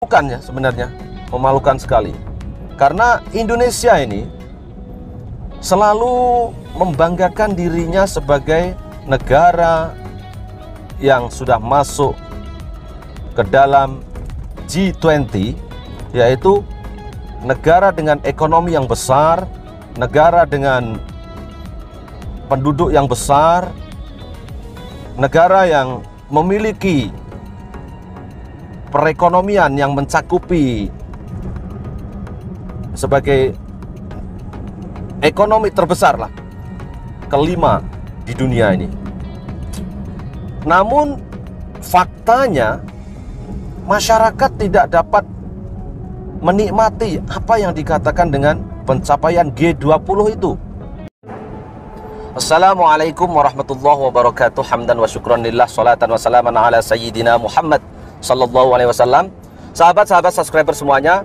ya sebenarnya, memalukan sekali. Karena Indonesia ini selalu membanggakan dirinya sebagai negara yang sudah masuk ke dalam G20, yaitu negara dengan ekonomi yang besar, negara dengan penduduk yang besar, negara yang memiliki perekonomian yang mencakupi sebagai ekonomi terbesar lah, kelima di dunia ini. Namun faktanya masyarakat tidak dapat menikmati apa yang dikatakan dengan pencapaian G20 itu. Assalamualaikum warahmatullahi wabarakatuh. Hamdan wa syukran lillah, salatan wa salaman ala sayyidina Muhammad sallallahu alaihi wasallam. Sahabat-sahabat subscriber semuanya,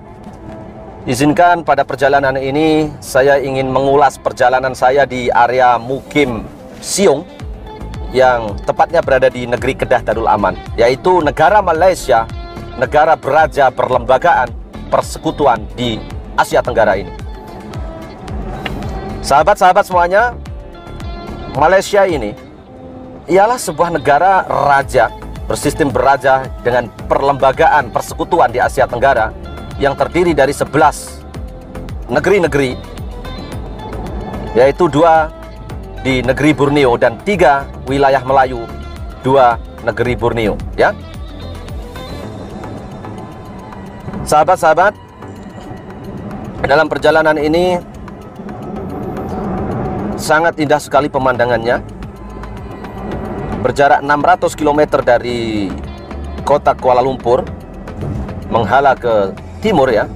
izinkan pada perjalanan ini saya ingin mengulas perjalanan saya di area Mukim Siung yang tepatnya berada di negeri Kedah Darul Aman, yaitu negara Malaysia, negara beraja perlembagaan persekutuan di Asia Tenggara ini. Sahabat-sahabat semuanya, Malaysia ini ialah sebuah negara raja bersistem beraja dengan perlembagaan persekutuan di Asia Tenggara yang terdiri dari 11 negeri-negeri, yaitu 2 di negeri Borneo dan 3 wilayah Melayu, 2 negeri Borneo, ya. Sahabat-sahabat, dalam perjalanan ini sangat indah sekali pemandangannya. Berjarak 600 km dari kota Kuala Lumpur menghala ke timur, ya.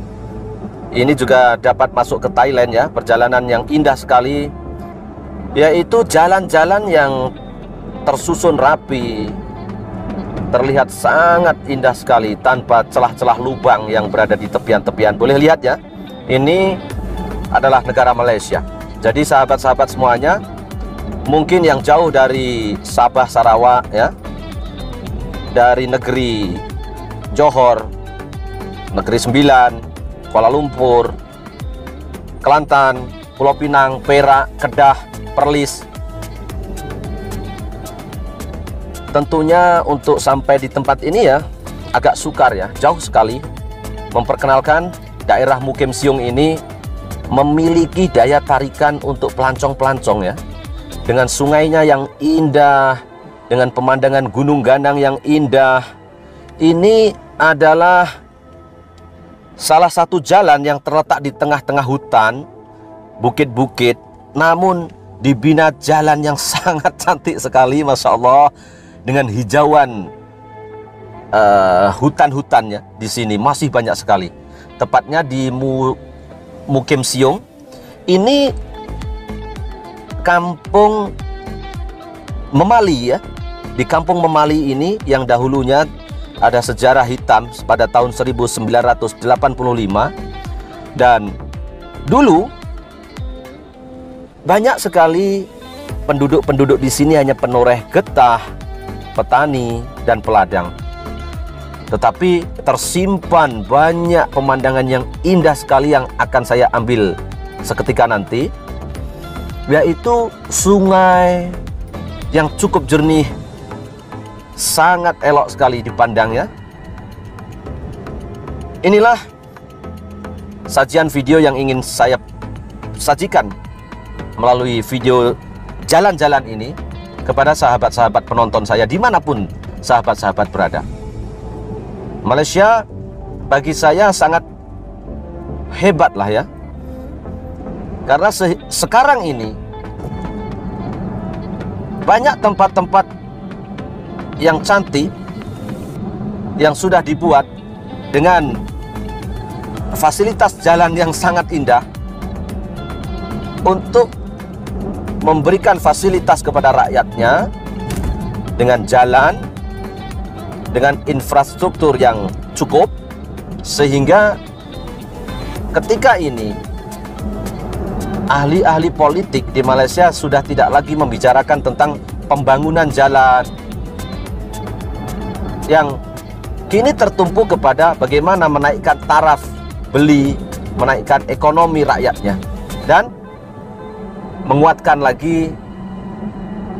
Ini juga dapat masuk ke Thailand, ya. Perjalanan yang indah sekali, yaitu jalan-jalan yang tersusun rapi, terlihat sangat indah sekali tanpa celah-celah lubang yang berada di tepian-tepian. Boleh lihat, ya, ini adalah negara Malaysia. Jadi sahabat-sahabat semuanya, mungkin yang jauh dari Sabah, Sarawak, ya, dari negeri Johor, negeri Sembilan, Kuala Lumpur, Kelantan, Pulau Pinang, Perak, Kedah, Perlis, tentunya untuk sampai di tempat ini ya agak sukar, ya, jauh sekali. Memperkenalkan daerah Mukim Siung ini memiliki daya tarikan untuk pelancong-pelancong, ya, dengan sungainya yang indah, dengan pemandangan gunung ganang yang indah. Ini adalah salah satu jalan yang terletak di tengah-tengah hutan, bukit-bukit, namun dibina jalan yang sangat cantik sekali, Masya Allah, dengan hijauan hutan-hutannya. Di sini masih banyak sekali. Tepatnya di Mukim Siung ini kampung Memali, ya. Di kampung Memali ini yang dahulunya ada sejarah hitam pada tahun 1985, dan dulu banyak sekali penduduk-penduduk di sini hanya penoreh getah, petani, dan peladang. Tetapi tersimpan banyak pemandangan yang indah sekali yang akan saya ambil seketika nanti, yaitu sungai yang cukup jernih, sangat elok sekali dipandangnya. Inilah sajian video yang ingin saya sajikan melalui video jalan-jalan ini kepada sahabat-sahabat penonton saya dimanapun sahabat-sahabat berada. Malaysia bagi saya sangat hebat lah, ya, karena sekarang ini banyak tempat-tempat yang cantik yang sudah dibuat dengan fasilitas jalan yang sangat indah untuk memberikan fasilitas kepada rakyatnya dengan jalan, dengan infrastruktur yang cukup, sehingga ketika ini ahli-ahli politik di Malaysia sudah tidak lagi membicarakan tentang pembangunan jalan yang kini tertumpu kepada bagaimana menaikkan taraf beli, menaikkan ekonomi rakyatnya, dan menguatkan lagi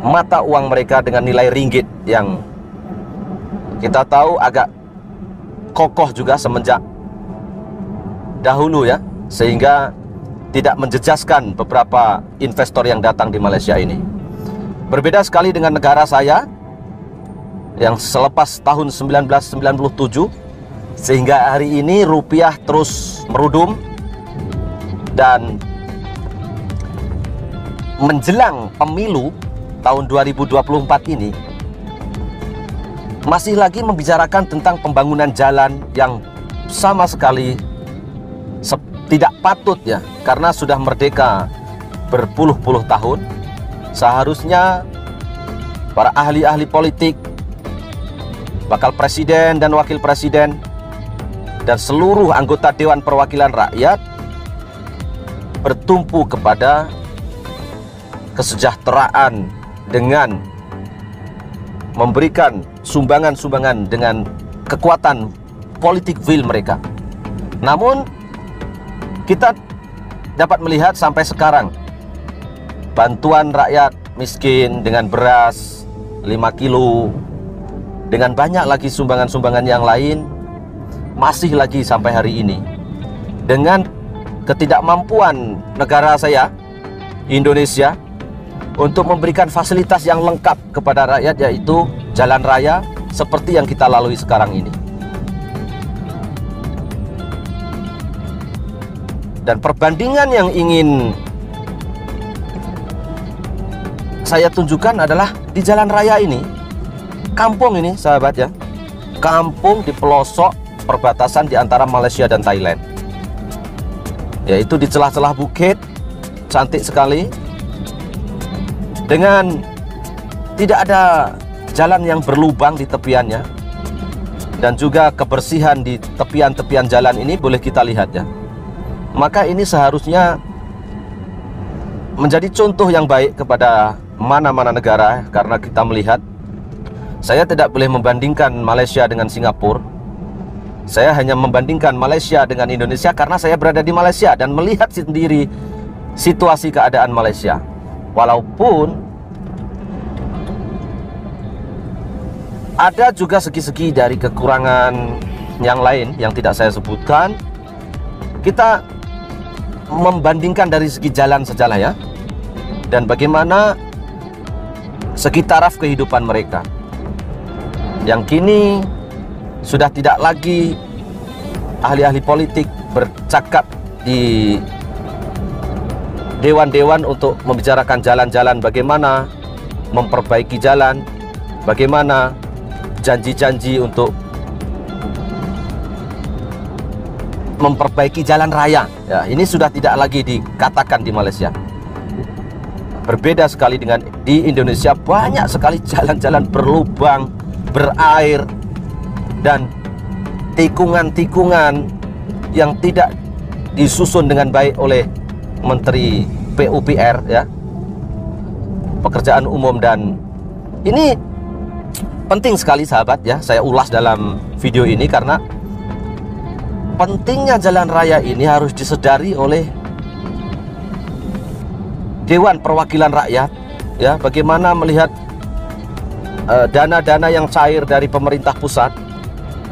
mata uang mereka dengan nilai ringgit yang kita tahu agak kokoh juga semenjak dahulu ya, sehingga tidak menjejaskan beberapa investor yang datang di Malaysia ini. Berbeda sekali dengan negara saya yang selepas tahun 1997, sehingga hari ini rupiah terus merudum, dan menjelang pemilu tahun 2024 ini masih lagi membicarakan tentang pembangunan jalan yang sama sekali tidak patut ya, karena sudah merdeka berpuluh-puluh tahun. Seharusnya para ahli-ahli politik, bakal presiden dan wakil presiden, dan seluruh anggota Dewan Perwakilan Rakyat bertumpu kepada kesejahteraan dengan memberikan sumbangan-sumbangan dengan kekuatan politik will mereka. Namun kita dapat melihat sampai sekarang bantuan rakyat miskin dengan beras 5 kilo, dengan banyak lagi sumbangan-sumbangan yang lain, masih lagi sampai hari ini. Dengan ketidakmampuan negara saya, Indonesia, untuk memberikan fasilitas yang lengkap kepada rakyat, yaitu jalan raya seperti yang kita lalui sekarang ini. Dan perbandingan yang ingin saya tunjukkan adalah di jalan raya ini, kampung ini sahabat ya, kampung di pelosok perbatasan di antara Malaysia dan Thailand, yaitu di celah-celah bukit, cantik sekali, dengan tidak ada jalan yang berlubang di tepiannya, dan juga kebersihan di tepian-tepian jalan ini boleh kita lihat ya. Maka ini seharusnya menjadi contoh yang baik kepada mana-mana negara, karena kita melihat, saya tidak boleh membandingkan Malaysia dengan Singapura. Saya hanya membandingkan Malaysia dengan Indonesia karena saya berada di Malaysia dan melihat sendiri situasi keadaan Malaysia. Walaupun ada juga segi-segi dari kekurangan yang lain yang tidak saya sebutkan, kita membandingkan dari segi jalan sajalah ya, dan bagaimana segi taraf kehidupan mereka yang kini sudah tidak lagi ahli-ahli politik bercakap di dewan-dewan untuk membicarakan jalan-jalan, bagaimana memperbaiki jalan, bagaimana janji-janji untuk memperbaiki jalan raya ya, ini sudah tidak lagi dikatakan di Malaysia. Berbeda sekali dengan di Indonesia, banyak sekali jalan-jalan berlubang, berair, dan tikungan-tikungan yang tidak disusun dengan baik oleh Menteri PUPR ya, pekerjaan umum. Dan ini penting sekali sahabat ya, saya ulas dalam video ini karena pentingnya jalan raya ini harus disedari oleh Dewan Perwakilan Rakyat ya, bagaimana melihat dana-dana yang cair dari pemerintah pusat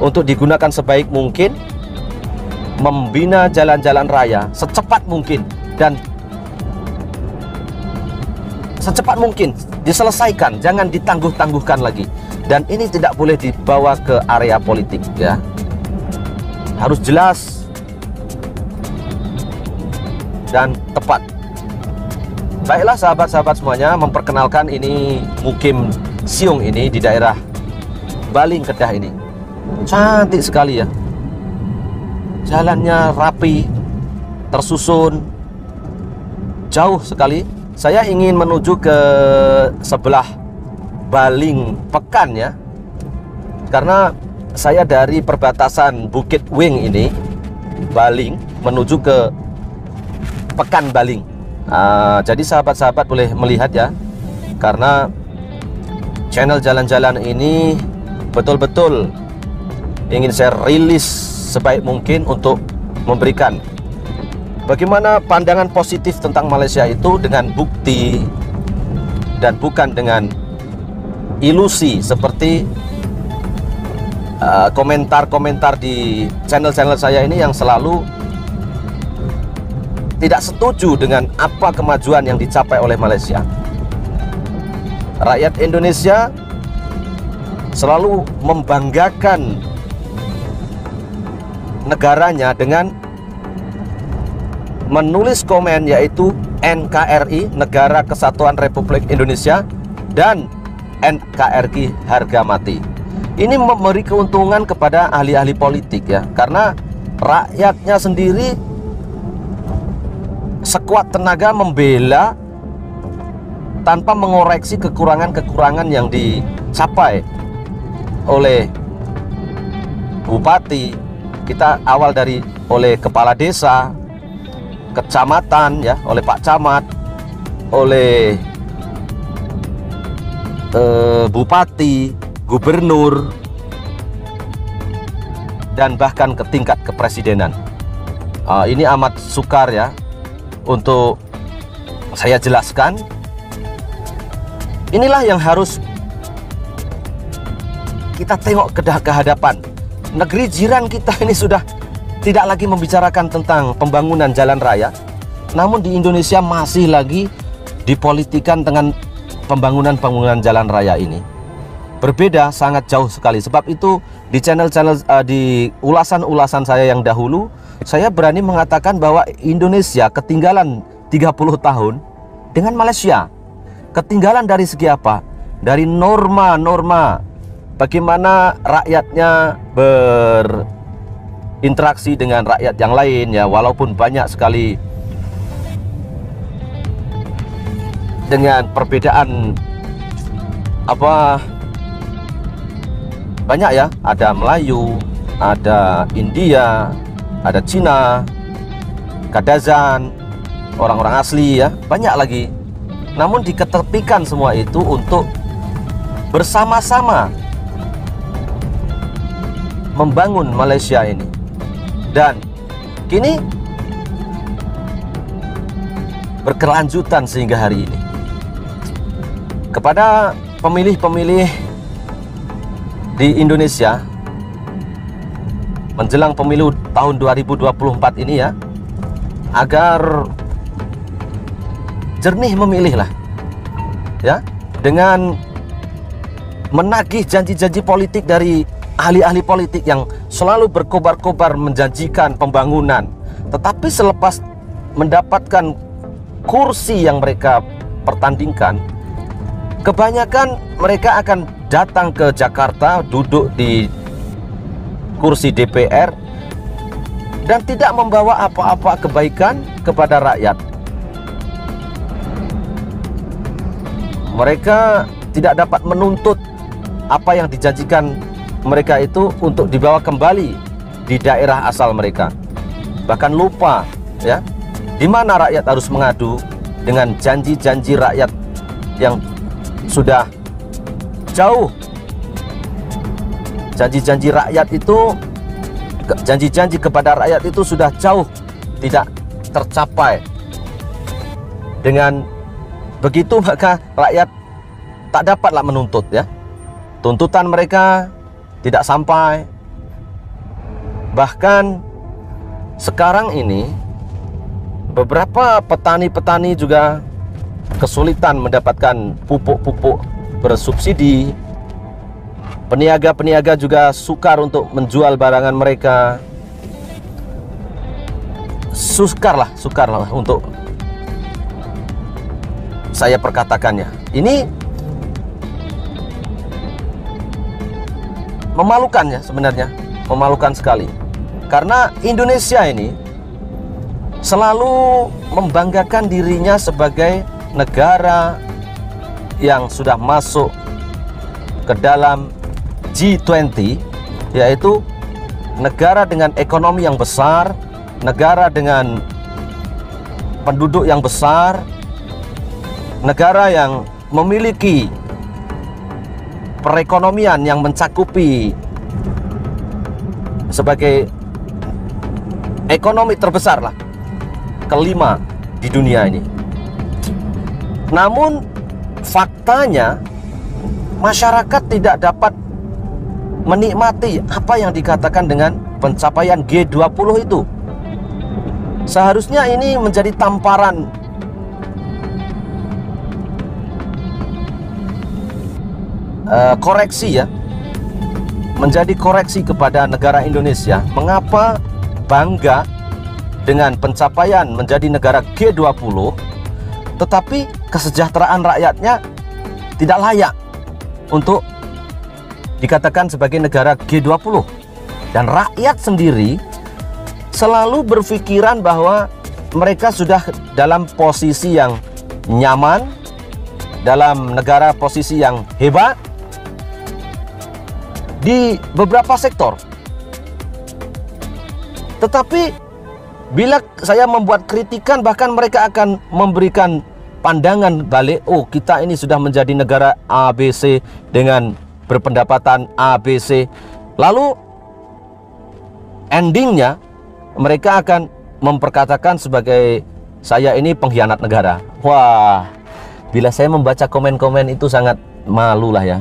untuk digunakan sebaik mungkin, membina jalan-jalan raya secepat mungkin dan secepat mungkin diselesaikan, jangan ditangguh-tangguhkan lagi. Dan ini tidak boleh dibawa ke area politik ya, harus jelas dan tepat. Baiklah sahabat-sahabat semuanya, memperkenalkan ini Mukim Siung ini di daerah Baling Kedah ini. Cantik sekali ya, jalannya rapi, tersusun, jauh sekali. Saya ingin menuju ke sebelah Baling Pekan ya, karena saya dari perbatasan Bukit Wing ini, Baling, menuju ke Pekan Baling. Jadi sahabat-sahabat boleh melihat ya, karena channel jalan-jalan ini betul-betul ingin saya rilis sebaik mungkin untuk memberikan bagaimana pandangan positif tentang Malaysia itu dengan bukti dan bukan dengan ilusi seperti komentar-komentar di channel-channel saya ini yang selalu tidak setuju dengan apa kemajuan yang dicapai oleh Malaysia. Rakyat Indonesia selalu membanggakan negaranya dengan menulis komen yaitu NKRI, Negara Kesatuan Republik Indonesia, dan NKRI harga mati. Ini memberi keuntungan kepada ahli-ahli politik ya, karena rakyatnya sendiri sekuat tenaga membela tanpa mengoreksi kekurangan-kekurangan yang dicapai oleh bupati. Kita awal oleh kepala desa, kecamatan ya, oleh Pak Camat, oleh bupati, gubernur, dan bahkan ke tingkat kepresidenan. Ini amat sukar ya untuk saya jelaskan. Inilah yang harus kita tengok ke hadapan. Negeri jiran kita ini sudah tidak lagi membicarakan tentang pembangunan jalan raya, namun di Indonesia masih lagi dipolitikan dengan pembangunan jalan raya ini. Berbeda sangat jauh sekali. Sebab itu di channel-channel di ulasan-ulasan saya yang dahulu, saya berani mengatakan bahwa Indonesia ketinggalan 30 tahun dengan Malaysia. Ketinggalan dari segi apa? Dari norma-norma bagaimana rakyatnya berinteraksi dengan rakyat yang lain ya, walaupun banyak sekali dengan perbedaan banyak ya, ada Melayu, ada India, ada Cina, Kadazan, orang-orang asli ya, banyak lagi. Namun diketepikan semua itu untuk bersama-sama membangun Malaysia ini. Dan kini berkelanjutan sehingga hari ini. Kepada pemilih-pemilih di Indonesia menjelang pemilu tahun 2024 ini ya, agar jernih memilihlah ya, dengan menagih janji-janji politik dari ahli-ahli politik yang selalu berkobar-kobar menjanjikan pembangunan, tetapi selepas mendapatkan kursi yang mereka pertandingkan, kebanyakan mereka akan datang ke Jakarta, duduk di kursi DPR dan tidak membawa apa-apa kebaikan kepada rakyat. Mereka tidak dapat menuntut apa yang dijanjikan mereka itu untuk dibawa kembali di daerah asal mereka. Bahkan lupa ya, di mana rakyat harus mengadu dengan janji-janji rakyat yang sudah jauh. Janji-janji rakyat itu, janji-janji kepada rakyat itu sudah jauh tidak tercapai. Dengan begitu maka rakyat tak dapatlah menuntut ya. Tuntutan mereka tidak sampai. Bahkan sekarang ini beberapa petani-petani juga kesulitan mendapatkan pupuk-pupuk bersubsidi. Peniaga-peniaga juga sukar untuk menjual barangan mereka. Sukarlah untuk saya perkatakannya. Ini memalukan ya sebenarnya, memalukan sekali. Karena Indonesia ini selalu membanggakan dirinya sebagai negara yang sudah masuk ke dalam G20, yaitu negara dengan ekonomi yang besar, negara dengan penduduk yang besar, negara yang memiliki perekonomian yang mencakupi sebagai ekonomi terbesar lah, kelima di dunia ini. Namun faktanya masyarakat tidak dapat menikmati apa yang dikatakan dengan pencapaian G20 itu. Seharusnya ini menjadi tamparan koreksi ya, menjadi koreksi kepada negara Indonesia. Mengapa bangga dengan pencapaian menjadi negara G20, tetapi kesejahteraan rakyatnya tidak layak untuk dikatakan sebagai negara G20. Dan rakyat sendiri selalu berpikiran bahwa mereka sudah dalam posisi yang nyaman, dalam negara posisi yang hebat di beberapa sektor. Tetapi bila saya membuat kritikan, bahkan mereka akan memberikan pandangan balik, oh kita ini sudah menjadi negara ABC dengan berpendapatan ABC. Lalu endingnya mereka akan memperkatakan sebagai saya ini pengkhianat negara. Wah, bila saya membaca komen-komen itu sangat malu lah ya.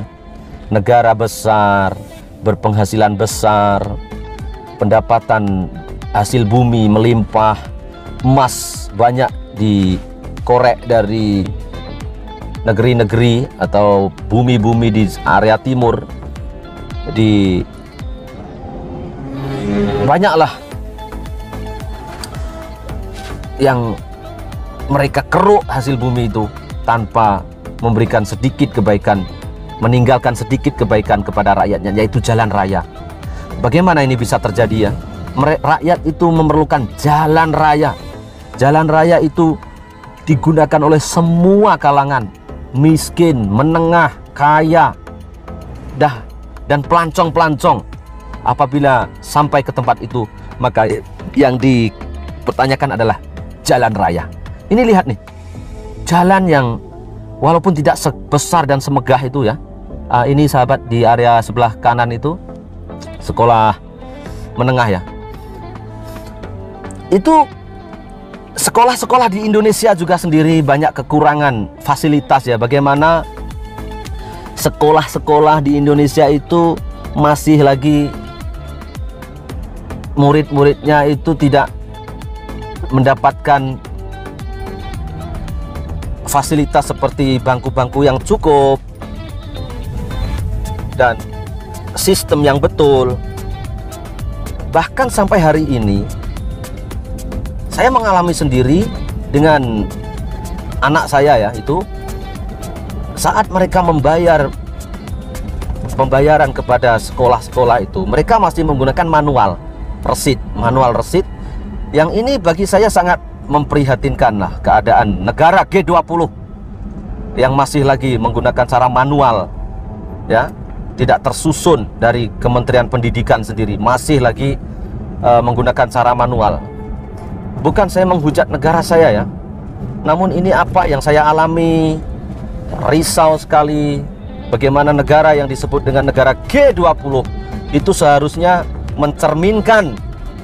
Negara besar, berpenghasilan besar, pendapatan hasil bumi melimpah, emas banyak dikorek dari negeri-negeri atau bumi-bumi di area timur, di banyaklah yang mereka keruk hasil bumi itu tanpa memberikan sedikit kebaikan, meninggalkan sedikit kebaikan kepada rakyatnya, yaitu jalan raya. Bagaimana ini bisa terjadi ya? Rakyat itu memerlukan jalan raya. Jalan raya itu digunakan oleh semua kalangan, miskin, menengah, kaya, dan pelancong-pelancong. Apabila sampai ke tempat itu, maka yang dipertanyakan adalah jalan raya. Ini lihat nih, jalan yang walaupun tidak sebesar dan semegah itu ya. Ini sahabat, di area sebelah kanan itu sekolah menengah ya. Itu sekolah-sekolah di Indonesia juga sendiri banyak kekurangan fasilitas ya. Bagaimana sekolah-sekolah di Indonesia itu masih lagi murid-muridnya itu tidak mendapatkan fasilitas seperti bangku-bangku yang cukup dan sistem yang betul. Bahkan sampai hari ini saya mengalami sendiri dengan anak saya ya, itu saat mereka membayar pembayaran kepada sekolah-sekolah itu, mereka masih menggunakan manual resit. Yang ini bagi saya sangat memprihatinkan lah, keadaan negara G20 yang masih lagi menggunakan cara manual ya, tidak tersusun dari Kementerian Pendidikan sendiri, masih lagi menggunakan cara manual. Bukan saya menghujat negara saya ya, namun ini apa yang saya alami. Risau sekali bagaimana negara yang disebut dengan negara G20 itu seharusnya mencerminkan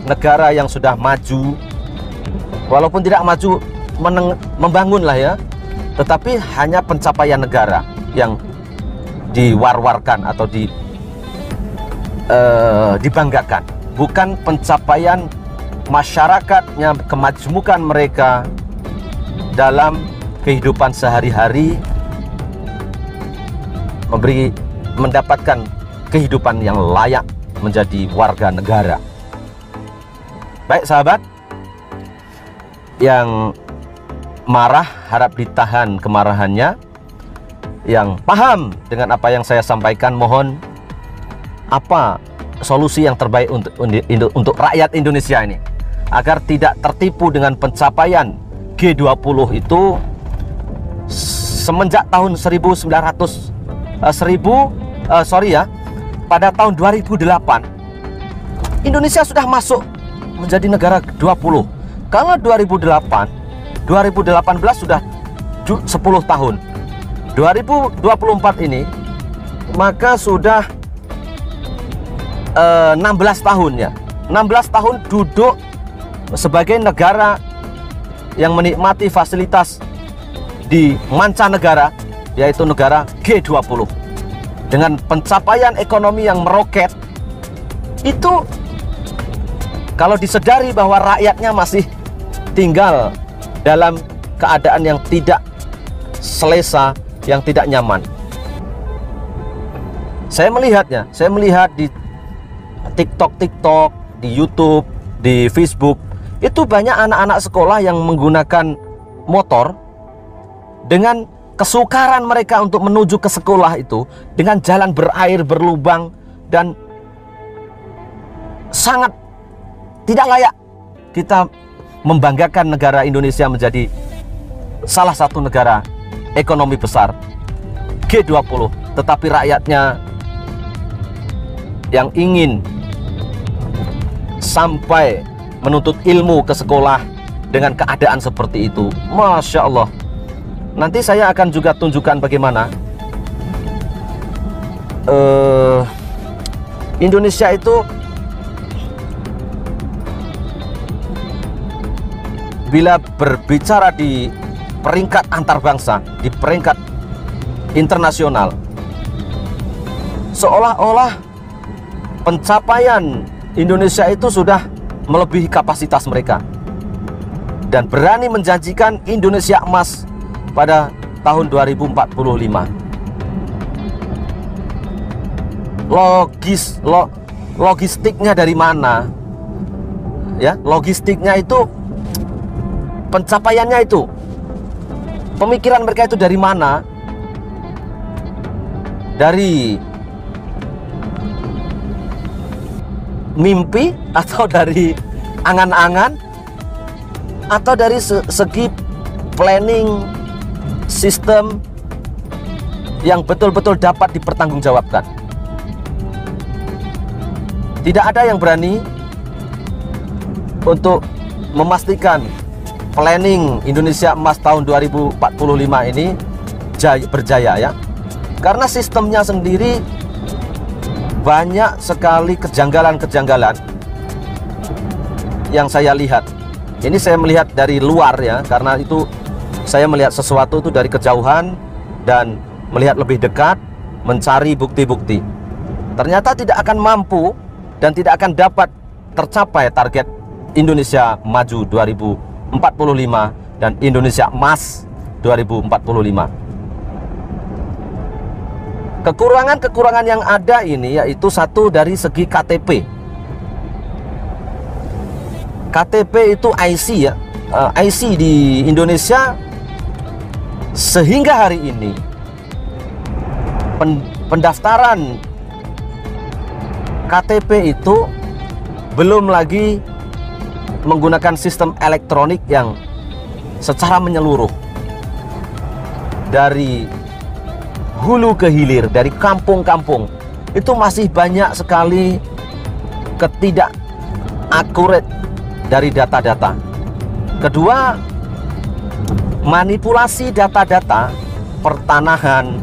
negara yang sudah maju, walaupun tidak maju membangun lah ya, tetapi hanya pencapaian negara yang diwar-warkan atau dibanggakan, bukan pencapaian masyarakatnya, kemajmukan mereka dalam kehidupan sehari-hari, mendapatkan kehidupan yang layak menjadi warga negara. Baik sahabat, yang marah harap ditahan kemarahannya, yang paham dengan apa yang saya sampaikan mohon apa solusi yang terbaik untuk rakyat Indonesia ini, agar tidak tertipu dengan pencapaian G20 itu. Semenjak tahun pada tahun 2008 Indonesia sudah masuk menjadi negara 20. Kalau 2018 sudah 10 tahun, 2024 ini maka sudah 16 tahun ya. 16 tahun duduk sebagai negara yang menikmati fasilitas di mancanegara, yaitu negara G20. Dengan pencapaian ekonomi yang meroket, itu kalau disedari bahwa rakyatnya masih tinggal dalam keadaan yang tidak selesa, yang tidak nyaman. Saya melihat di TikTok, di YouTube, di Facebook, itu banyak anak-anak sekolah yang menggunakan motor dengan kesukaran mereka untuk menuju ke sekolah itu dengan jalan berair, berlubang, dan sangat tidak layak kita membanggakan negara Indonesia menjadi salah satu negara ekonomi besar G20, tetapi rakyatnya yang ingin sampai menuntut ilmu ke sekolah dengan keadaan seperti itu, Masya Allah. Nanti saya akan juga tunjukkan bagaimana Indonesia itu bila berbicara di peringkat antar bangsa, di peringkat internasional, seolah-olah pencapaian Indonesia itu sudah melebihi kapasitas mereka dan berani menjanjikan Indonesia emas pada tahun 2045. Logistiknya dari mana? Ya, logistiknya itu, pencapaiannya itu, pemikiran mereka itu dari mana? Dari mimpi atau dari angan-angan atau dari segi planning sistem yang betul-betul dapat dipertanggungjawabkan? Tidak ada yang berani untuk memastikan planning Indonesia emas tahun 2045 ini berjaya ya, karena sistemnya sendiri banyak sekali kejanggalan-kejanggalan yang saya lihat. Ini saya melihat dari luar ya, karena itu saya melihat sesuatu itu dari kejauhan dan melihat lebih dekat, mencari bukti-bukti. Ternyata tidak akan mampu dan tidak akan dapat tercapai target Indonesia Maju 2045 dan Indonesia Emas 2045. Kekurangan-kekurangan yang ada ini yaitu satu dari segi KTP. KTP itu IC ya, IC di Indonesia sehingga hari ini pendaftaran KTP itu belum lagi menggunakan sistem elektronik yang secara menyeluruh dari hulu ke hilir, dari kampung-kampung. Itu masih banyak sekali ketidakakurat dari data-data. Kedua, manipulasi data-data pertanahan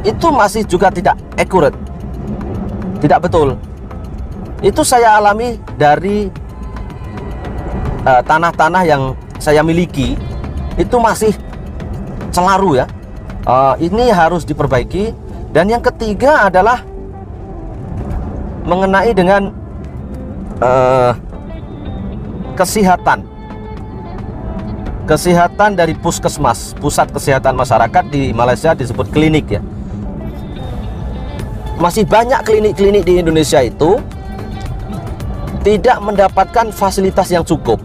itu masih juga tidak akurat, tidak betul. Itu saya alami dari tanah-tanah yang saya miliki, itu masih celaru ya. Ini harus diperbaiki. Dan yang ketiga adalah mengenai dengan kesehatan dari puskesmas, pusat kesehatan masyarakat di Malaysia disebut klinik ya. Masih banyak klinik-klinik di Indonesia itu tidak mendapatkan fasilitas yang cukup.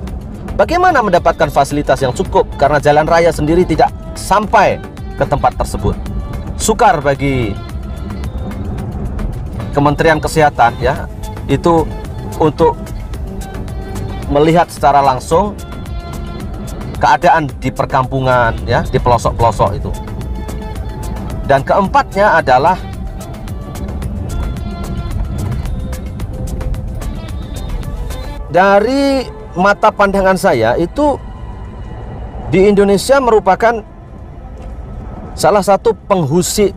Bagaimana mendapatkan fasilitas yang cukup? Karena jalan raya sendiri tidak sampai ke tempat tersebut. Sukar bagi Kementerian Kesehatan ya, itu untuk melihat secara langsung keadaan di perkampungan ya, di pelosok-pelosok itu. Dan keempatnya adalah dari mata pandangan saya itu di Indonesia merupakan salah satu penghasil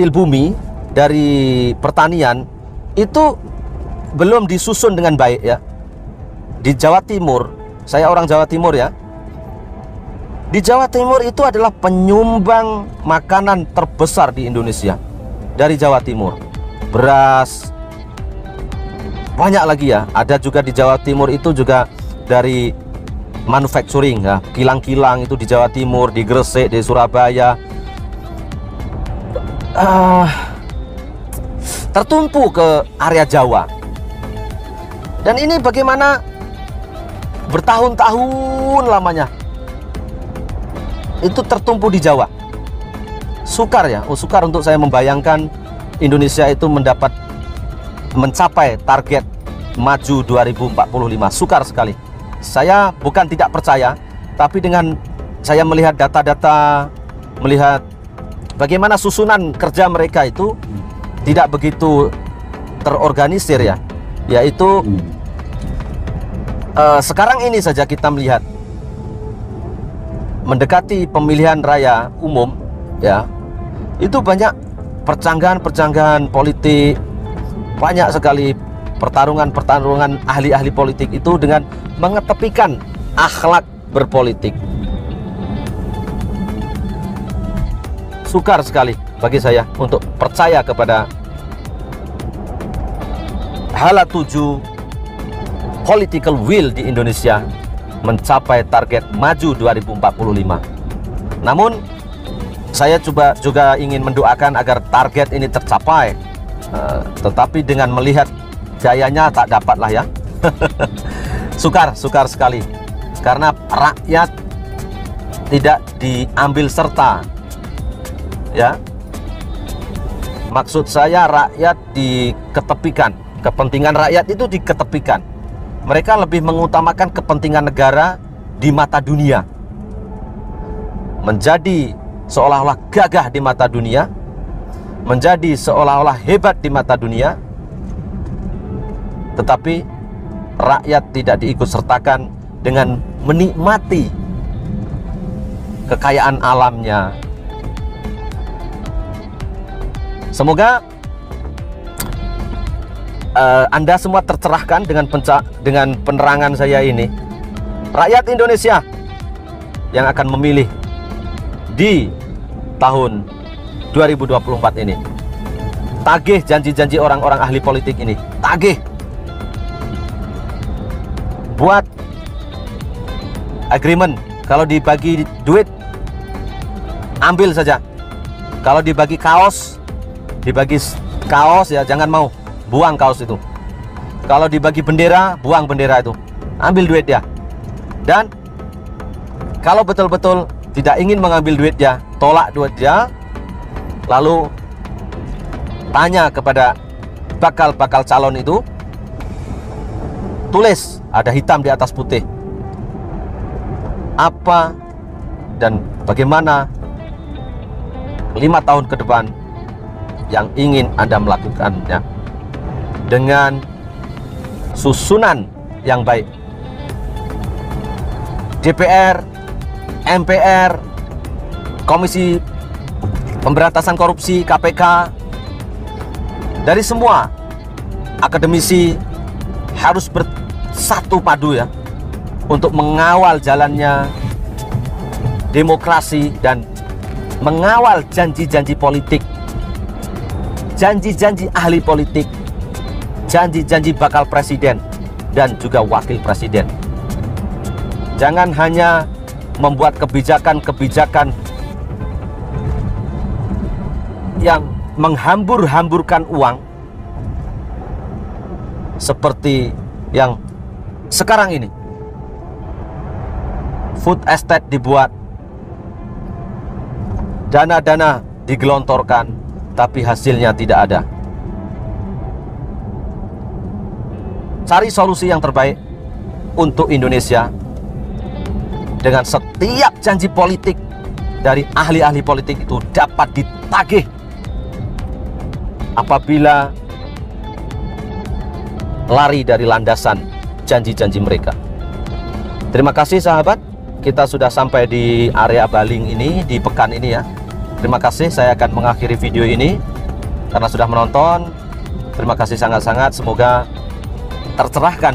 bumi dari pertanian itu belum disusun dengan baik ya. Di Jawa Timur, saya orang Jawa Timur ya. Di Jawa Timur itu adalah penyumbang makanan terbesar di Indonesia. Dari Jawa Timur, beras, banyak lagi ya. Ada juga di Jawa Timur itu juga dari manufacturing ya, kilang-kilang itu di Jawa Timur, di Gresik, di Surabaya, tertumpu ke area Jawa. Dan ini bagaimana bertahun-tahun lamanya itu tertumpu di Jawa. Sukar ya, sukar untuk saya membayangkan Indonesia itu mencapai target maju 2045. Sukar sekali. Saya bukan tidak percaya, tapi dengan saya melihat data-data, melihat bagaimana susunan kerja mereka itu tidak begitu terorganisir ya. Yaitu sekarang ini saja kita melihat mendekati pemilihan raya umum ya, itu banyak percanggahan politik, banyak sekali pertarungan ahli-ahli politik itu dengan mengetepikan akhlak berpolitik. Sukar sekali bagi saya untuk percaya kepada hala tuju political will di Indonesia mencapai target maju 2045. Namun saya juga ingin mendoakan agar target ini tercapai, tetapi dengan melihat gayanya tak dapatlah ya. Sukar sekali karena rakyat tidak diambil serta ya. Maksud saya rakyat diketepikan, kepentingan rakyat itu diketepikan. Mereka lebih mengutamakan kepentingan negara di mata dunia, menjadi seolah-olah gagah di mata dunia, menjadi seolah-olah hebat di mata dunia, tetapi rakyat tidak diikut sertakan dengan menikmati kekayaan alamnya. Semoga Anda semua tercerahkan dengan penerangan saya ini. Rakyat Indonesia yang akan memilih di tahun 2024 ini. Tagih janji-janji orang-orang ahli politik ini. Tagih. Buat agreement. Kalau dibagi duit, ambil saja. Kalau dibagi kaos ya jangan mau. Buang kaos itu. Kalau dibagi bendera, buang bendera itu. Ambil duit ya. Dan kalau betul-betul tidak ingin mengambil duit ya, tolak duit ya. Lalu tanya kepada bakal calon itu, tulis, ada hitam di atas putih, apa dan bagaimana 5 tahun ke depan yang ingin Anda melakukannya dengan susunan yang baik. DPR, MPR, Komisi Pemberantasan Korupsi, KPK, dari semua akademisi harus bersatu padu ya untuk mengawal jalannya demokrasi dan mengawal janji-janji politik, janji-janji ahli politik, janji-janji bakal presiden dan juga wakil presiden. Jangan hanya membuat kebijakan-kebijakan yang menghambur-hamburkan uang seperti yang sekarang ini. Food estate dibuat, dana-dana digelontorkan, tapi hasilnya tidak ada. Cari solusi yang terbaik untuk Indonesia dengan setiap janji politik dari ahli-ahli politik itu dapat ditagih apabila lari dari landasan janji-janji mereka. Terima kasih sahabat, kita sudah sampai di area Baling ini, di pekan ini ya. Terima kasih, saya akan mengakhiri video ini. karena sudah menonton. Terima kasih sangat-sangat, semoga tercerahkan